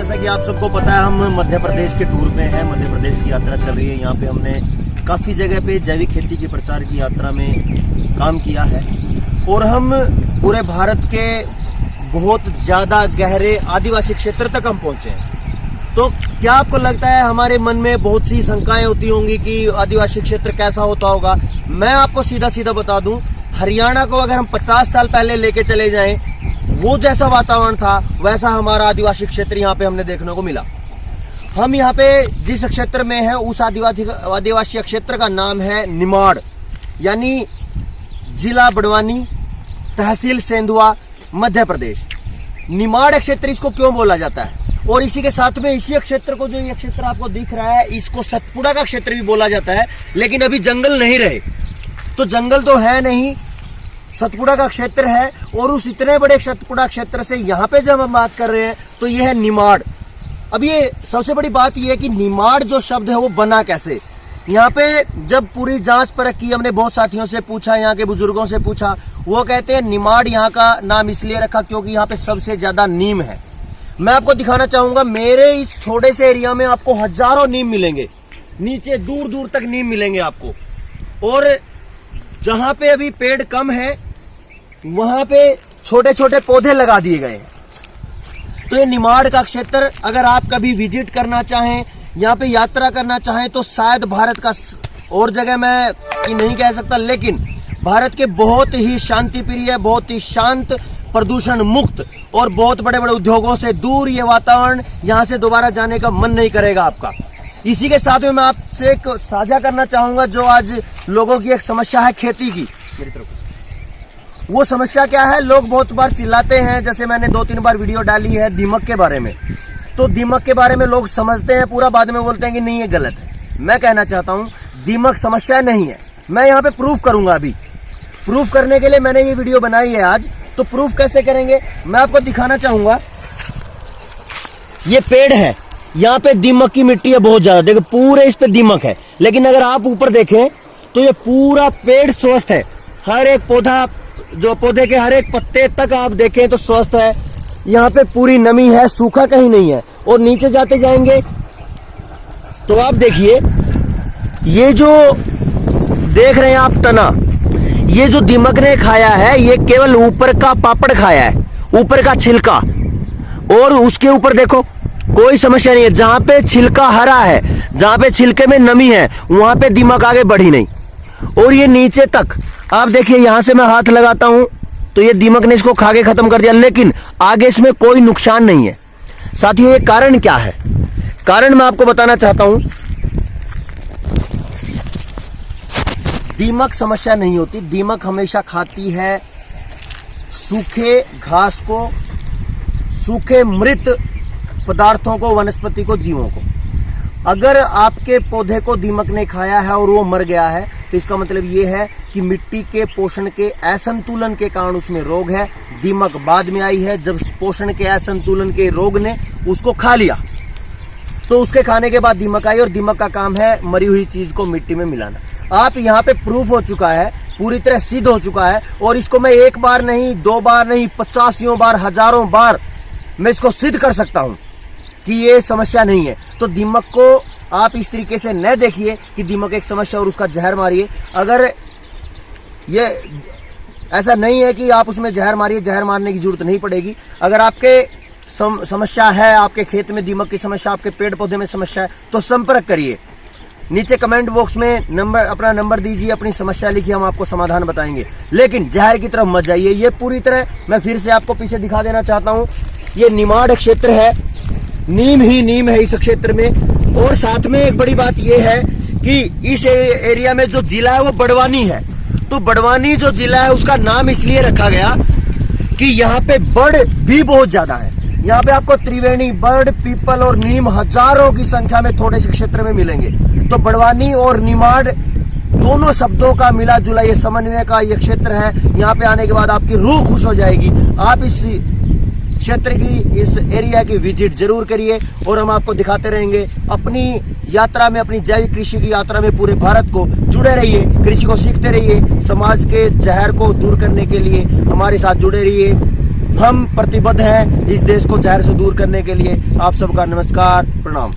जैसा कि आप सबको पता है, हम मध्य प्रदेश के टूर पे हैं। मध्य प्रदेश की यात्रा चल रही है। यहाँ पे हमने काफ़ी जगह पे जैविक खेती के प्रचार की यात्रा में काम किया है और हम पूरे भारत के बहुत ज़्यादा गहरे आदिवासी क्षेत्र तक हम पहुँचे हैं। तो क्या आपको लगता है, हमारे मन में बहुत सी शंकाएं होती होंगी कि आदिवासी क्षेत्र कैसा होता होगा। मैं आपको सीधा सीधा बता दूं, हरियाणा को अगर हम 50 साल पहले लेके चले जाएं, वो जैसा वातावरण था वैसा हमारा आदिवासी क्षेत्र यहाँ पे हमने देखने को मिला। हम यहाँ पे जिस क्षेत्र में हैं उस आदिवासी क्षेत्र का नाम है निमाड़, यानी जिला बड़वानी, तहसील सेंधुआ, मध्य प्रदेश। निमाड़ क्षेत्र इसको क्यों बोला जाता है, और इसी के साथ में इसी क्षेत्र को, जो ये क्षेत्र आपको दिख रहा है, इसको सतपुड़ा का क्षेत्र भी बोला जाता है। लेकिन अभी जंगल नहीं रहे, तो जंगल तो है नहीं, सतपुड़ा का क्षेत्र है। और उस इतने बड़े सतपुड़ा क्षेत्र से यहाँ पे जब हम बात कर रहे हैं तो ये है निमाड़। अब ये सबसे बड़ी बात ये है कि निमाड़ जो शब्द है वो बना कैसे। यहाँ पे जब पूरी जांच परख की, हमने बहुत साथियों से पूछा, यहाँ के बुजुर्गों से पूछा, वो कहते हैं निमाड़ यहाँ का नाम इसलिए रखा क्योंकि यहाँ पे सबसे ज्यादा नीम है। मैं आपको दिखाना चाहूंगा, मेरे इस छोटे से एरिया में आपको हजारों नीम मिलेंगे, नीचे दूर दूर तक नीम मिलेंगे आपको। और जहां पे अभी पेड़ कम है वहां पे छोटे छोटे पौधे लगा दिए गए हैं। तो ये निमाड़ का क्षेत्र अगर आप कभी विजिट करना चाहें, यहाँ पे यात्रा करना चाहें, तो शायद भारत का और जगह मैं नहीं कह सकता, लेकिन भारत के बहुत ही शांति प्रिय, बहुत ही शांत, प्रदूषण मुक्त और बहुत बड़े बड़े उद्योगों से दूर ये वातावरण, यहाँ से दोबारा जाने का मन नहीं करेगा आपका। इसी के साथ में मैं आपसे एक साझा करना चाहूंगा, जो आज लोगों की एक समस्या है खेती की। मेरी तरफ वो समस्या क्या है, लोग बहुत बार चिल्लाते हैं, जैसे मैंने 2-3 बार वीडियो डाली है दीमक के बारे में। तो दीमक के बारे में लोग समझते हैं पूरा, बाद में बोलते हैं कि नहीं ये गलत है। मैं कहना चाहता हूँ दीमक समस्या नहीं है। मैं यहाँ पे प्रूफ करूंगा। अभी प्रूफ करने के लिए मैंने ये वीडियो बनाई है आज। तो प्रूफ कैसे करेंगे, मैं आपको दिखाना चाहूंगा। ये पेड़ है, यहाँ पे दीमक की मिट्टी है बहुत ज्यादा, देखो पूरे इस पे दीमक है। लेकिन अगर आप ऊपर देखें तो ये पूरा पेड़ स्वस्थ है। हर एक पौधा, जो पौधे के हर एक पत्ते तक आप देखें तो स्वस्थ है। यहाँ पे पूरी नमी है, सूखा कहीं नहीं है। और नीचे जाते जाएंगे तो आप देखिए, ये जो देख रहे हैं आप तना, ये जो दीमक ने खाया है, ये केवल ऊपर का पापड़ खाया है, ऊपर का छिलका। और उसके ऊपर देखो कोई समस्या नहीं है। जहां पे छिलका हरा है, जहां पे छिलके में नमी है, वहां पे दीमक आगे बढ़ी नहीं। और ये नीचे तक आप देखिए, यहां से मैं हाथ लगाता हूं तो ये दीमक ने इसको खा के खत्म कर दिया, लेकिन आगे इसमें कोई नुकसान नहीं है। साथियों, ये कारण क्या है? कारण मैं आपको बताना चाहता हूं। दीमक समस्या नहीं होती। दीमक हमेशा खाती है सूखे घास को, सूखे मृत पदार्थों को, वनस्पति को, जीवों को। अगर आपके पौधे को दीमक ने खाया है और वो मर गया है, तो इसका मतलब ये है कि मिट्टी के पोषण के असंतुलन के कारण उसमें रोग है। दीमक बाद में आई है, जब पोषण के असंतुलन के रोग ने उसको खा लिया, तो उसके खाने के बाद दीमक आई। और दीमक का काम है मरी हुई चीज को मिट्टी में मिलाना। आप यहाँ पे प्रूफ हो चुका है, पूरी तरह सिद्ध हो चुका है। और इसको मैं एक बार नहीं, 2 बार नहीं, 50 बार, हजारों बार मैं इसको सिद्ध कर सकता हूं कि ये समस्या नहीं है। तो दीमक को आप इस तरीके से न देखिए कि दीमक एक समस्या और उसका जहर मारिए। अगर ये ऐसा नहीं है कि आप उसमें जहर मारिए, जहर मारने की जरूरत नहीं पड़ेगी। अगर आपके समस्या है, आपके खेत में दीमक की समस्या, आपके पेड़ पौधे में समस्या है, तो संपर्क करिए। नीचे कमेंट बॉक्स में अपना नंबर दीजिए, अपनी समस्या लिखिए, हम आपको समाधान बताएंगे। लेकिन जहर की तरफ मत जाइए। ये पूरी तरह, मैं फिर से आपको पीछे दिखा देना चाहता हूँ, ये निमाड़ क्षेत्र है, नीम ही नीम है इस क्षेत्र में। और साथ में एक बड़ी बात यह है कि इस एरिया में जो जिला है वो बड़वानी है। तो बड़वानी जो जिला है उसका नाम इसलिए रखा गया कि यहाँ पे बड़ भी बहुत ज्यादा है। यहाँ पे आपको त्रिवेणी, बड़, पीपल और नीम हजारों की संख्या में थोड़े से क्षेत्र में मिलेंगे। तो बड़वानी और निमाड़ दोनों शब्दों का मिला जुला ये समन्वय का ये क्षेत्र है। यहाँ पे आने के बाद आपकी रूह खुश हो जाएगी। आप इस क्षेत्र की, इस एरिया की विजिट जरूर करिए और हम आपको दिखाते रहेंगे। अपनी यात्रा में, अपनी जैविक कृषि की यात्रा में पूरे भारत को जुड़े रहिए, कृषि को सीखते रहिए, समाज के जहर को दूर करने के लिए हमारे साथ जुड़े रहिए। हम प्रतिबद्ध हैं इस देश को जहर से दूर करने के लिए। आप सबका नमस्कार, प्रणाम।